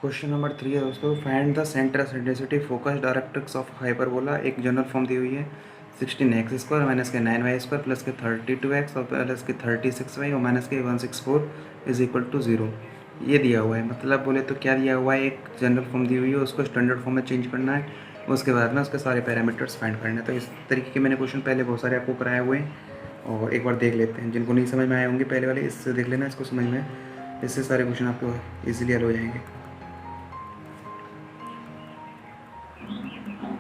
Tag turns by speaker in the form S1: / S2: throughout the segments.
S1: Question number 3 है दोस्तों। Find the centre centricity focus directrix of hyperbola. एक general form दी हुई है 16x² माइनस के 9y² प्लस के 32x और प्लस के 36y और माइनस के 164 इज इक्वल टू 0। ये दिया हुआ है, मतलब बोले तो क्या दिया हुआ है, एक जनरल फॉर्म दी हुई है, उसको स्टैंडर्ड फॉर्म में चेंज करना है, उसके बाद में उसके सारे पैरामीटर्स फाइंड करने हैं। तो इस तरीके के मैंने क्वेश्चन पहले बहुत सारे आपको कराए हुए हैं और एक बार देख लेते हैं। जिनको नहीं समझ में आए होंगे पहले वाले, इससे देख लेना, इसको समझ में, इससे सारे क्वेश्चन आपको ईजिली हल हो जाएंगे।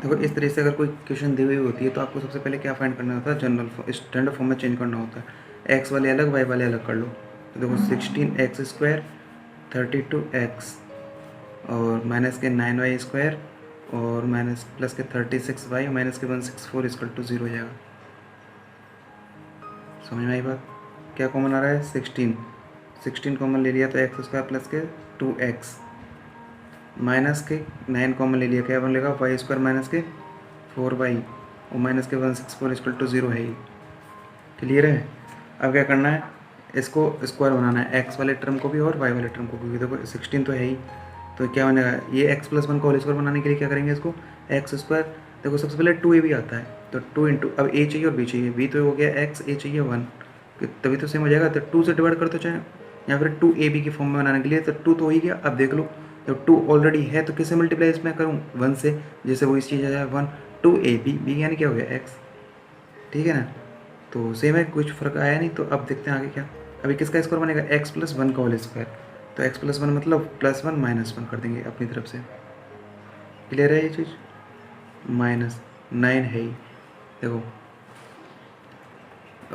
S1: देखो, इस तरह से अगर कोई क्वेश्चन दी हुई होती है तो आपको सबसे पहले क्या फाइंड करना होता है, जनरल स्टैंडर्ड फॉर्म में चेंज करना होता है। एक्स वाले अलग, वाई वाले अलग कर लो। तो देखो 16x² 32x और माइनस के 9y² और माइनस प्लस के 36y और माइनस के 164 इक्वल टू 0 हो जाएगा। समझ में आई बात? क्या कॉमन आ रहा है? 16 कॉमन ले लिया तो x² प्लस के 2x माइनस के 9 कॉमन ले लिया, क्या बनेगा y² माइनस के 4y और माइनस के 164 इक्वल टू 0 है। ही क्लियर है? अब क्या करना है, इसको स्क्वायर बनाना है, x वाले टर्म को भी और y वाले टर्म को भी। देखो 16 तो है ही, तो क्या बनेगा, ये x+1 का होल स्क्वायर बनाने के लिए क्या करेंगे, इसको x²। देखो सबसे पहले 2a भी आता है, तो 2 इंटू, अब a चाहिए और b चाहिए, b तो हो गया x, a चाहिए 1, तभी तो सेम हो जाएगा। तो 2 से डिवाइड कर दो चाहे, या फिर 2ab की फॉर्म में बनाने के लिए, तो 2 तो हो ही गया। अब देख लो, तो 2 ऑलरेडी है तो किससे मल्टीप्लाई इसमें करूँ, 1 से, जैसे वो इस चीज़ आ जाए 1, 2ab, b यानी क्या हो गया x। ठीक है ना? तो सेम है, कुछ फर्क आया नहीं। तो अब देखते हैं आगे क्या। अभी किसका स्क्वायर बनेगा, x+1 का होल स्क्वायर। तो x+1 मतलब +1 -1 कर देंगे अपनी तरफ से। क्लियर है ये चीज़? -9 है ही। देखो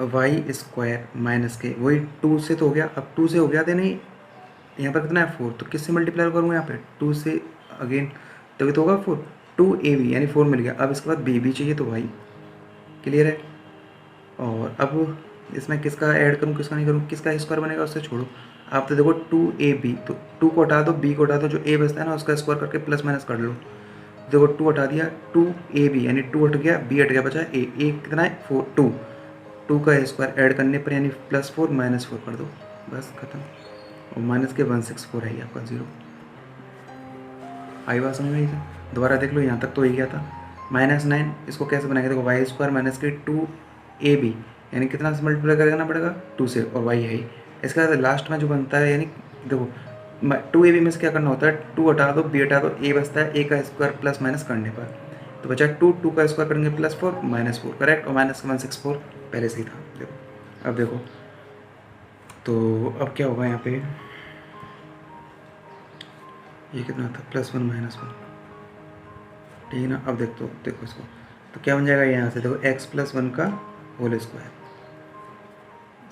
S1: y² माइनस के, वही 2 से तो हो गया, अब 2 से हो गया तो नहीं, यहाँ पर कितना है 4, तो किससे मल्टीप्लाई करूँगा यहाँ पे, 2 से अगेन, तभी तो होगा 4, 2ab यानी 4 मिल गया। अब इसके बाद b चाहिए तो y। क्लियर है? और अब इसमें किसका ऐड करूँ किसका नहीं करूँ, किसका स्क्वायर बनेगा उससे छोड़ो। आप तो देखो 2ab, तो 2 को हटा दो, b को हटा दो, जो a बचता है ना उसका स्क्वायर करके प्लस माइनस कर लो। देखो 2 हटा दिया, 2ab यानी 2 हट गया, b हट गया, बचा a कितना है 4, 2 का स्क्वायर ऐड करने पर यानी +4 -4 कर दो, बस खत्म। और माइनस के 164 है आपका 0। आई बात समझ में? दोबारा देख लो, यहाँ तक तो ही गया था। -9 इसको कैसे बनाएंगे, देखो y² माइनस के 2ab यानी कितना से मल्टीप्लाई करना पड़ेगा, 2 से, और y है ही। इसके बाद लास्ट में जो बनता है, यानी देखो 2ab में से क्या करना होता है, 2 हटा दो, b हटा दो, a बचता है, a का स्क्वायर प्लस माइनस करने पर, तो बचा 2 का स्क्वायर करेंगे +4 -4, करेक्ट, और माइनस 164 पहले से ही था। देखो अब देखो, तो अब क्या होगा यहाँ पे, ये कितना था, +1 -1, ठीक है ना? अब देखो इसको, तो क्या बन जाएगा यहाँ से, देखो x+1 का होल स्क्वायर,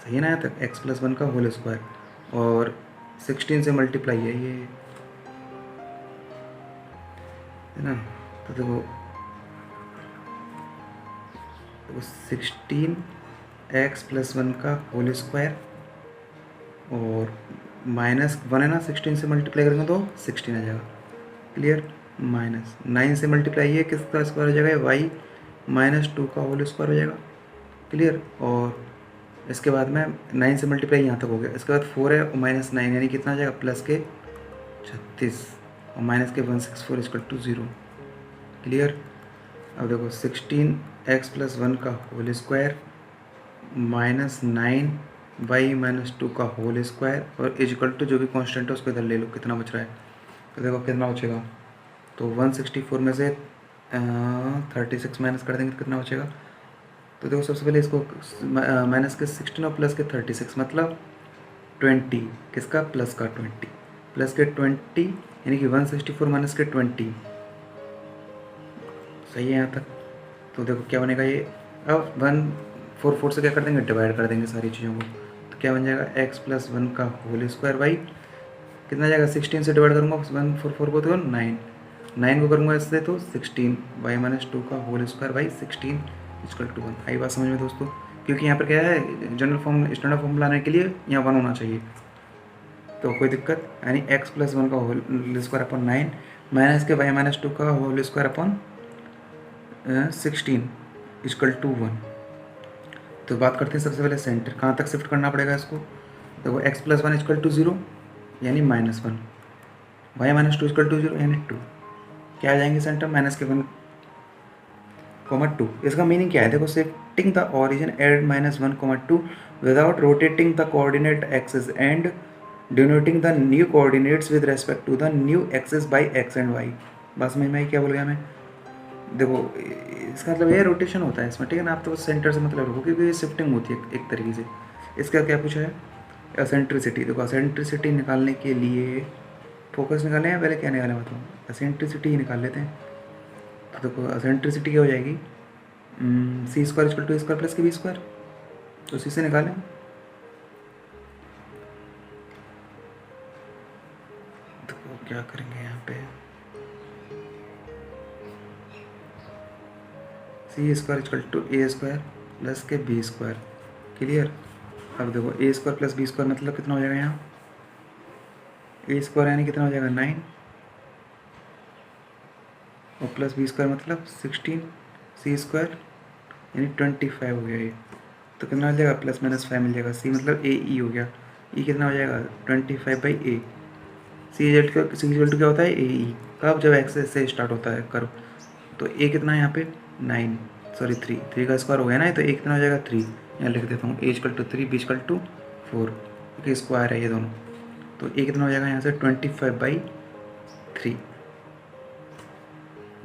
S1: सही है ना? यहाँ तक x+1 का होल स्क्वायर और 16 से मल्टीप्लाई है ये, है ना? तो देखो 16x+1 का होल स्क्वायर और -1 है ना, 16 से मल्टीप्लाई करेंगे तो 16 आ जाएगा। क्लियर? -9 से मल्टीप्लाई है, किसका स्क्वायर हो जाएगा, y -2 का होल स्क्वायर हो जाएगा। क्लियर? और इसके बाद में 9 से मल्टीप्लाई यहाँ तक हो गया, इसके बाद 4 है और -9 यानी कितना आ जाएगा, प्लस के 36 और माइनस के 164 इक्वल टू 0। क्लियर? अब देखो 16x+1 का होल स्क्वायर -9y-2 का होल स्क्वायर और इक्वल टू जो भी कांस्टेंट है उसको इधर ले लो, कितना बच रहा है, तो देखो कितना बचेगा, तो 164 में से 36 माइनस कर देंगे तो कितना बचेगा। तो देखो सबसे पहले इसको माइनस के 16 और प्लस के 36 मतलब 20, किसका, प्लस का 20, प्लस के 20 यानी कि 164 माइनस के 20, सही है यहाँ तक? तो देखो क्या बनेगा ये, अब 144 से क्या कर देंगे, डिवाइड कर देंगे सारी चीज़ों को, तो क्या बन जाएगा, x+1 का होल स्क्वायर बाई कितना जाएगा, 16 से डिवाइड करूँगा 144 को, तो 9 को करूँगा इससे तो 16, y-2 का whole square by 16 equal to 1। आई बात समझ में दोस्तों? क्योंकि यहाँ पर क्या है, जनरल फॉर्म स्टैंडर्ड फॉर्म लाने के लिए यहाँ 1 होना चाहिए, तो कोई दिक्कत, यानी x+1 का होल स्क्वायर अपॉन 9 माइनस के y-2 का whole square upon 16 equal to 1। तो बात करते हैं सबसे पहले सेंटर, कहाँ तक शिफ्ट करना पड़ेगा इसको, देखो x+1 इक्वल टू 0 यानी -1, y minus two equal to zero यानी टू। क्या आ जाएंगे सेंटर माइनस के 1 कॉमा 2। इसका मीनिंग क्या है देखो, shifting the origin at minus 1 comma 2 without rotating the coordinate axis and denoting the new coordinates with respect to the new axis by x and y. बस में मैं क्या बोल गया मैं, देखो इसका मतलब ये रोटेशन होता है इसमें, ठीक है ना। आप तो सेंटर से मतलब रखो क्योंकि ये शिफ्टिंग होती है एक तरीके से। इसका क्या पूछा है, एसेंट्रिसिटी। देखो एसेंट्रिसिटी निकालने के लिए फोकस निकालें या पहले क्या निकालें बताओ, एसेंट्रिसिटी ही निकाल लेते हैं। तो देखो एसेंट्रिसिटी क्या हो जाएगी, C square equal to square plus के बी स्क्वायर, तो उसी से निकालें। देखो क्या करेंगे यहाँ पे, C square equal to A square plus के बी स्क्वायर। क्लियर। अब देखो A square plus B square मतलब कितना हो जाएगा यहाँ, ए स्क्वायर यानी कितना हो जाएगा 9 और प्लस बी स्क्वायर मतलब 16, सी स्क्वायर यानी 25 हो गया ये। तो कितना हो जाएगा प्लस माइनस 5 मिल जाएगा। सी मतलब ए ई हो गया, ई कितना हो जाएगा 25 by a. C equal to क्या होता है ए ई, कब जब एक्स से स्टार्ट होता है कर्व। तो ए कितना है यहाँ पे 9 सॉरी 3 का स्क्वायर हो गया ना, तो ए कितना हो जाएगा 3। यहाँ लिख देता हूँ A equal to 3 B equal to 4 क्योंकि स्क्वायर है ये दोनों। तो ए कितना हो जाएगा यहाँ से 25/3।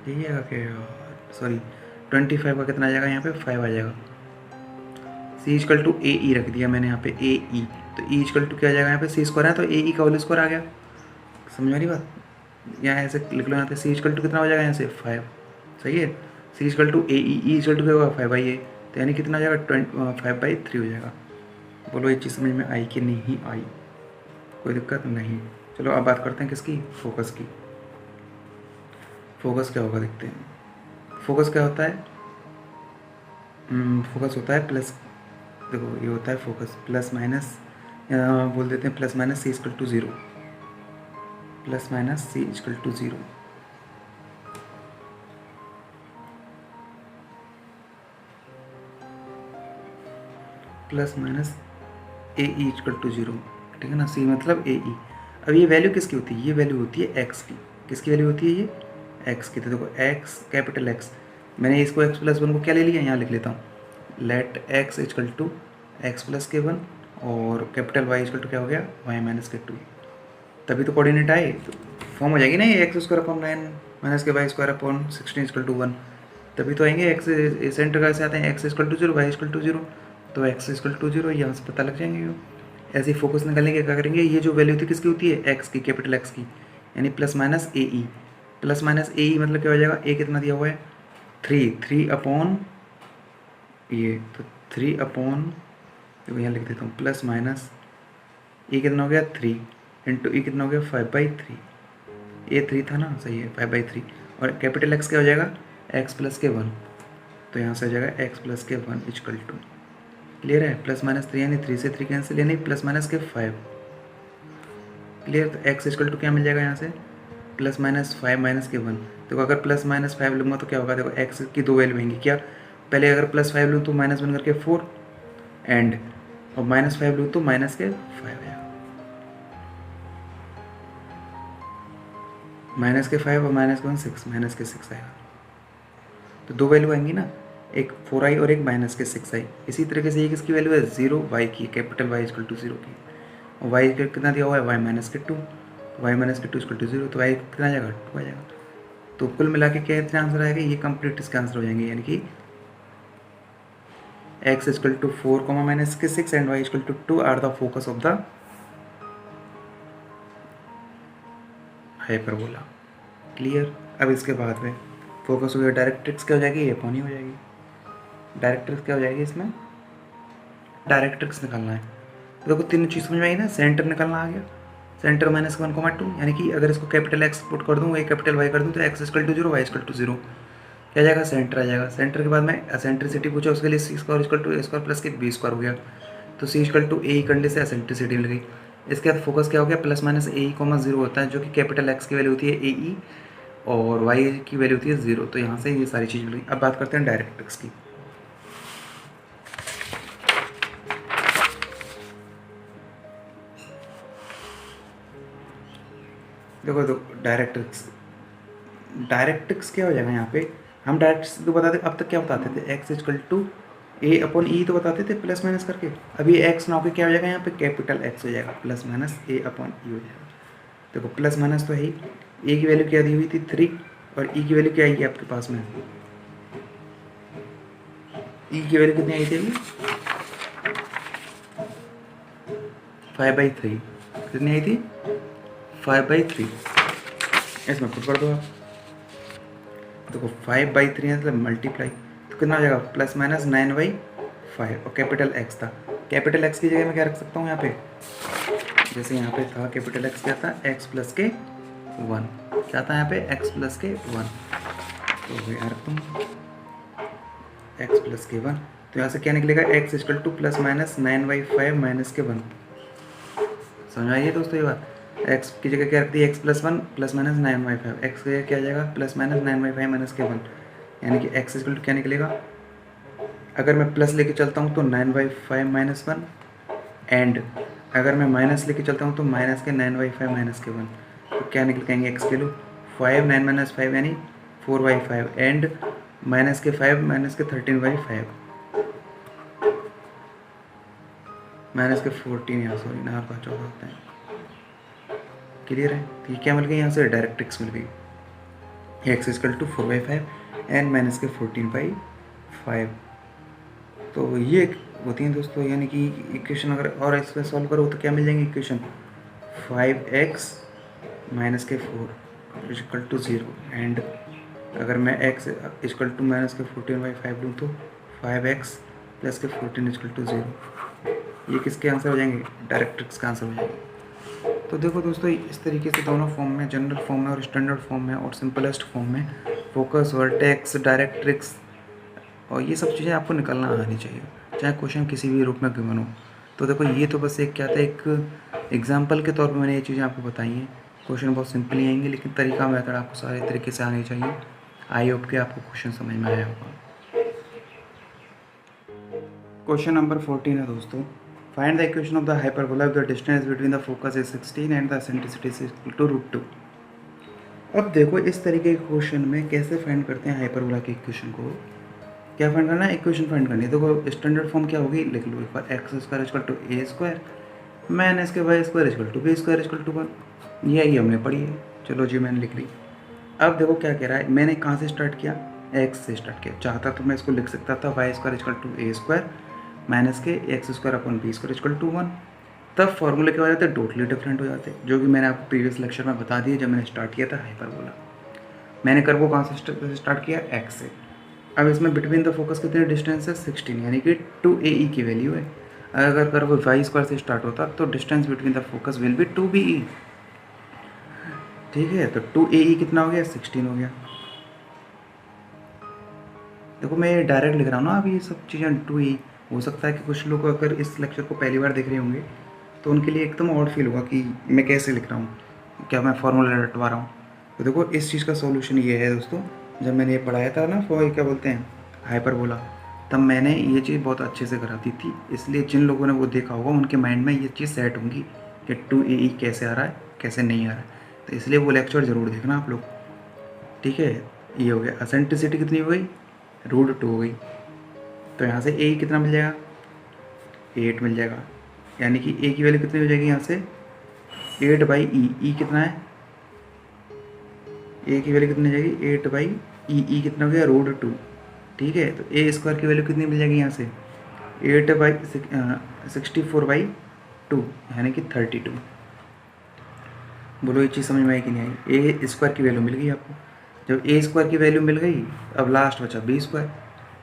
S1: यही आएगा क्या, सॉरी 25 का कितना आ जाएगा यहाँ पे 5 आ जाएगा। सी इक्वल टू ए ई रख दिया मैंने यहाँ पे ए ई, तो ई इक्वल टू क्या आ जाएगा यहाँ पे सी स्क्वायर है तो ए ई का होल स्क्वायर आ गया। समझ आ रही बात, यहाँ ऐसे लिख लो यहाँ पे सी इक्वल टू कितना हो जाएगा यहाँ से 5। सही है, C equal to A E equal to क्या होगा 5/a, तो यानी कितना आ जाएगा 5/3 हो जाएगा। बोलो ये चीज़ समझ में आई कि नहीं आई, कोई दिक्कत नहीं। चलो अब बात करते हैं किसकी, फोकस की। फोकस क्या होगा देखते हैं। फोकस क्या होता है, फोकस होता है प्लस, देखो ये होता है फोकस प्लस माइनस, बोल देते हैं plus minus c equal to 0, plus minus c equal to 0। Plus minus a E equal to 0, ठीक है ना। सी मतलब ए ई। अब ये वैल्यू किसकी होती है, ये वैल्यू होती है एक्स की। किसकी वैल्यू होती है ये एक्स की। तो देखो एक्स कैपिटल एक्स, मैंने इसको एक्स प्लस 1 को क्या ले लिया, यहाँ लिख लेता हूँ let x equal to x plus के 1 और कैपिटल वाई इक्वल टू क्या हो गया वाई माइनस के 2। तभी तो कोऑर्डिनेट आए, तो फॉर्म हो जाएगी ना ये एक्स स्क्वायर अपॉन 9 माइनस के Y square upon 16 equal to 1। तभी तो आएंगे एक्स सेंटर का से आते हैं x equal to 0 y equal to 0, तो एक्स इक्वल टू 0 यहाँ से पता लग जाएंगे। ऐसे ही फोकस निकालने के क्या करेंगे, ये जो वैल्यू थी किसकी होती है एक्स की, कैपिटल एक्स की, यानी plus minus a E. Plus minus a ई मतलब क्या हो जाएगा, ए कितना दिया हुआ है 3 अपॉन ये, तो 3 अपॉन, देखो यहाँ लिख देता हूँ प्लस माइनस ए कितना हो गया 3 इंटू ई कितना हो गया 5/3। ए 3 था ना, सही है 5/3। और कैपिटल एक्स क्या हो जाएगा एक्स प्लस के 1, तो यहाँ से हो जाएगा एक्स प्लस के 1 इक्वल टू, क्लियर है। प्लस माइनस 3 यानी 3 से 3 कैंसिल यानी प्लस माइनस के 5, क्लियर। तो एक्स इक्वल टू क्या मिल जाएगा यहाँ से प्लस माइनस 5 माइनस के 1। देखो अगर प्लस माइनस 5 लूँगा तो क्या होगा, देखो एक्स की दो वैल्यू होंगी क्या, पहले अगर प्लस 5 लूँ तो माइनस 1 करके 4 एंड, और माइनस 5 लूँ तो माइनस के 5 आएगा। माइनस के 5 और माइनस के 1 6, माइनस के 6 आएगा। तो दो वैल्यू आएंगी ना, एक 4i और एक माइनस के 6i। इसी तरीके से ये किसकी वैल्यू है 0 y की, कैपिटल Y इक्वल टू 0 की। और y कितना दिया हुआ है y माइनस के 2, y माइनस के 2 इक्वल टू 0, तो y कितना आ जाएगा 2 आ जाएगा। तो कुल मिला के क्या इतना आंसर आएगा, ये कंप्लीट इसका आंसर हो जाएंगे, यानी कि x इक्वल टू 4 माइनस के 6 and y equal to 2 are the focus of the hyperbola. Clear. अब इसके बाद में फोकस हो गया, डायरेक्ट्रिक्स क्या हो जाएगी, ये पॉनी हो जाएगी। डायरेक्ट्रिक्स क्या हो जाएगी इसमें, डायरेक्ट्रिक्स निकालना है। तो देखो तीनों चीज़ समझ में आई ना, सेंटर निकालना आ गया, सेंटर माइनस 1,2, यानी कि अगर इसको कैपिटल एक्स पुट कर दूँ, ये कैपिटल वाई कर दूँ, तो x equal to 0 y equal to 0 क्या आ जाएगा, सेंटर आ जाएगा। सेंटर के बाद में एसेंट्रिसिटी पूछा, उसके लिए C square equal to A square plus के बी स्क्वायर हो गया, तो सी इक्वल टू ए करने से एसेंट्रिसिटी मिल गई। इसके बाद फोकस क्या हो गया, प्लस माइनस ए ई 0 होता है, जो कि कैपिटल एक्स की वैल्यू होती है ए ई और वाई की वैल्यू होती है 0, तो यहाँ से ये सारी चीज़ मिल गई। अब बात करते हैं डायरेक्ट्रिक्स की। देखो तो डायरेक्ट्रिक्स क्या हो जाएगा यहाँ पे, हम डायरेक्ट तो बताते अब तक क्या बताते थे, X equal to A upon E तो बताते थे प्लस माइनस करके। अभी एक्स ना होकर क्या हो जाएगा यहाँ पे कैपिटल एक्स हो जाएगा, प्लस माइनस ए अपॉन ई हो जाएगा। देखो प्लस माइनस तो है ही, ए की वैल्यू क्या दी हुई थी 3 और ई की वैल्यू क्या आएगी आपके पास में, ई की वैल्यू कितनी आई थी अभी 5/3, कितनी आई थी 5/3, इसमें पुट कर दो आप। देखो 5/3 मतलब मल्टीप्लाई, तो कितना हो जाएगा प्लस माइनस 9/5 और कैपिटल एक्स था, कैपिटल एक्स की जगह मैं क्या रख सकता हूँ यहाँ पे, जैसे यहाँ पे था कैपिटल एक्स क्या था एक्स प्लस के 1, क्या था यहाँ पे एक्स प्लस के 1, तो यहाँ रखता हूँ एक्स प्लस के 1, तो यहाँ से क्या निकलेगा x equal to plus minus 9/5 minus के 1। समझ आइए दोस्तों ये बात, एक्स की जगह क्या रख दी X plus 1 plus minus 9/5, X की जगह क्या आ जाएगा प्लस माइनस 9/5 माइनस के 1, यानी कि एक्स इजकल टू क्या निकलेगा, अगर मैं प्लस लेके चलता हूँ तो 9/5 माइनस 1, एंड अगर मैं माइनस लेके चलता हूँ तो माइनस के 9/5 माइनस के 1, तो क्या निकल पाएंगे एक्स के लो 5 9 माइनस 5 यानी 4/5 एंड माइनस के 5 माइनस के 13/5 माइनस के 14 यहाँ सॉरी ना का 14 होता है। क्लियर है, तो ये क्या मिल गई यहाँ से डायरेक्ट्रिक्स मिल गई, x equal to 4/5 and minus के 14/5। तो ये होती हैं दोस्तों, यानी कि इक्वेशन अगर और इसमें सॉल्व करो तो क्या मिल जाएंगे इक्वेशन 5x माइनस के 4 इजकल टू 0 एंड अगर मैं x इजकल टू माइनस के 14/5 लूँ तो 5x प्लस के 14 इजकल टू 0, ये किसके आंसर हो जाएंगे डायरेक्ट्रिक्स का आंसर हो जाएंगे। तो देखो दोस्तों इस तरीके से दोनों फॉर्म में, जनरल फॉर्म में और स्टैंडर्ड फॉर्म में और सिंपलेस्ट फॉर्म में फोकस, वर्टेक्स, डायरेक्ट्रिक्स और ये सब चीज़ें आपको निकलना आनी चाहिए, चाहे क्वेश्चन किसी भी रूप में क्यों हो। तो देखो ये तो बस एक क्या था, एक एग्जाम्पल के तौर पे मैंने ये चीज़ें आपको बताई हैं। क्वेश्चन बहुत सिंपल ही आएंगे लेकिन तरीका मेथड आपको सारे तरीके से आने चाहिए। आई होप कि आपको क्वेश्चन समझ में आया होगा। क्वेश्चन नंबर 14 है दोस्तों, find the equation of the hyperbola if the distance between the focus is 16 and the eccentricity is equal to √2। अब देखो इस तरीके के क्वेश्चन में कैसे फाइंड करते हैं हाइपरबोला के इक्वेशन को, क्या फाइंड करना है, इक्वेशन फाइंड करनी है। देखो स्टैंडर्ड फॉर्म क्या होगी, लिख लो एक बार, X square equal to A square minus के Y square equal to B square equal to 1, यही हमने पढ़ी है। चलो जी मैंने लिख ली। अब देखो क्या कह रहा है, मैंने कहाँ से स्टार्ट किया, एक्स से स्टार्ट किया, चाहता तो मैं इसको लिख सकता था Y square equal to A square minus के X square upon B square equal to 1, तब फॉर्मूले क्या हो जाते टोटली डिफरेंट हो जाते, जो कि मैंने आपको प्रीवियस लेक्चर में बता दिया जब मैंने स्टार्ट किया था हाइपरबोला। मैंने कर्व कहाँ से स्टार्ट किया, एक्स से। अब इसमें बिटवीन द फोकस कितने डिस्टेंस है 16, यानी कि 2AE की वैल्यू है। अगर कर्व वाई स्क्वायर से स्टार्ट होता तो distance between the focus will be 2BE। ठीक है, तो 2AE कितना हो गया 16 हो गया। देखो मैं डायरेक्ट लिख रहा हूँ ना अभी ये सब चीज़ें 2AE। हो सकता है कि कुछ लोग अगर इस लेक्चर को पहली बार देख रहे होंगे तो उनके लिए एकदम ऑड फील होगा कि मैं कैसे लिख रहा हूँ, क्या मैं फॉर्मूला रटवा रहा हूँ। तो देखो इस चीज़ का सॉल्यूशन ये है दोस्तों, जब मैंने ये पढ़ाया था ना वो क्या बोलते हैं हाइपरबोला, तब मैंने ये चीज़ बहुत अच्छे से करा दी थी, इसलिए जिन लोगों ने वो देखा होगा उनके माइंड में ये चीज़ सेट होंगी कि 2AE कैसे आ रहा है कैसे नहीं आ रहा है, तो इसलिए वो लेक्चर ज़रूर देखना आप लोग। ठीक है, ये हो गया। एसेंट्रिसिटी कितनी हो गई, √2 हो गई, तो यहाँ से ए कितना मिल जाएगा 8 मिल जाएगा, यानी कि ए की वैल्यू कितनी हो जाएगी यहाँ से 8/E। ई कितना है, ए की वैल्यू कितनी हो जाएगी 8/E। ई कितना हो गया √2। ठीक है, तो ए स्क्वायर की वैल्यू कितनी मिल जाएगी यहाँ से 8/64/2 यानी कि 32। बोलो ये चीज़ समझ में आई कि नहीं आई, ए स्क्वायर की वैल्यू मिल गई आपको। जब ए स्क्वायर की वैल्यू मिल गई अब लास्ट बचा बी स्क्वायर।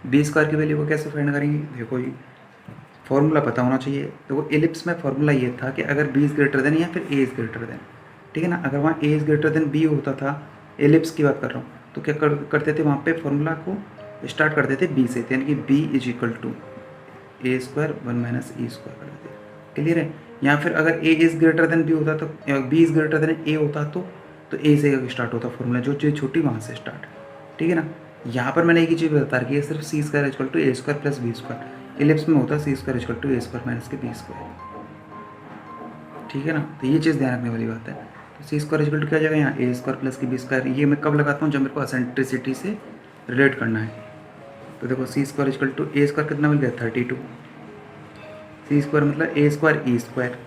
S1: बी स्क्वायर की वैल्यू को कैसे फाइंड करेंगे, देखो ये फॉर्मूला पता होना चाहिए। तो एलिप्स में फॉर्मूला ये था कि अगर बी इज़ ग्रेटर देन या फिर ए इज़ ग्रेटर देन, ठीक है ना, अगर वहाँ a is greater than b होता था, एलिप्स की बात कर रहा हूँ, तो क्या करते थे वहाँ पे फॉर्मूला को स्टार्ट करते थे बी से, यानी कि b is equal to A square 1 minus e square कर देते। क्लियर है, या फिर अगर a is greater than b होता तो b is greater than a होता तो ए से स्टार्ट होता फॉर्मूला, जो चीज़ छोटी वहाँ से स्टार्ट। ठीक है ना, यहाँ पर मैंने एक ही चीज़ बता रखी है, सिर्फ C square equal to A square plus B square. Ellipse में होता C square equal to A square minus के बी स्क्वायर। ठीक है ना, तो ये चीज़ ध्यान रखने वाली बात है। तो सी स्क्वायर इक्वल टू क्या हो जाएगा यहाँ ए स्क्वायर प्लस की बी स्क्वायर। ये मैं कब लगाता हूँ, जब मेरे को एसेंट्रिसिटी से रिलेट करना है। तो देखो c square equal to A square कितना मिल गया 32, सी स्क्वायर मतलब a square e square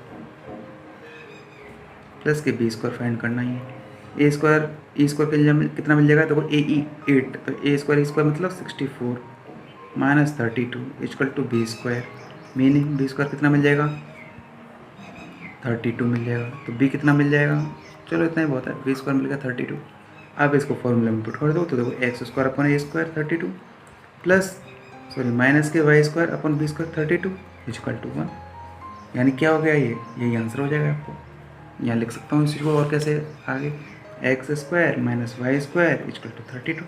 S1: plus के बी स्क्वायर फाइंड करना ही है। ए स्क्वायर ई स्क्वायर के लिए कितना मिल जाएगा, देखो ए ई 8, तो ए स्क्वायर ई स्क्वायर मतलब 64 minus 32 equal to B square, meaning b square कितना मिल जाएगा 32 मिल जाएगा। तो बी कितना मिल जाएगा, चलो इतना ही बहुत है, बी स्क्वायर मिल गया 32। अब इसको फॉर्मूला में पुट कर दो, तो देखो x square upon a square 32 plus sorry minus के Y square upon b square 32 equal to 1। यानी क्या हो गया, ये यही आंसर हो जाएगा। आपको यहाँ लिख सकता हूँ इसी को, और कैसे आगे, x square minus y square equal to 32।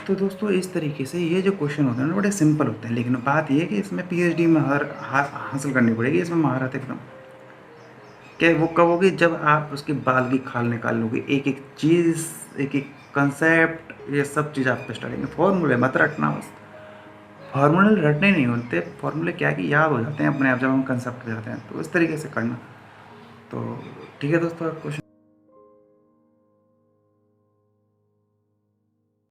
S1: तो दोस्तों इस तरीके से ये जो क्वेश्चन होते हैं ना बड़े सिंपल होते हैं, लेकिन बात ये है कि इसमें पीएचडी में हासिल करनी पड़ेगी, इसमें महारत एकदम। क्या वो कब होगी, जब आप उसके बाल की खाल निकाल लोगे, एक एक चीज़, एक एक कंसेप्ट, ये सब चीज़ आप पे स्टार्टिंग। फॉर्मूले मत रटना, बस फार्मूले रटने नहीं होते, फार्मूले क्या कि याद हो जाते हैं अपने आप जब हम कंसेप्ट जाते हैं, तो इस तरीके से करना। तो ठीक है दोस्तों, क्वेश्चन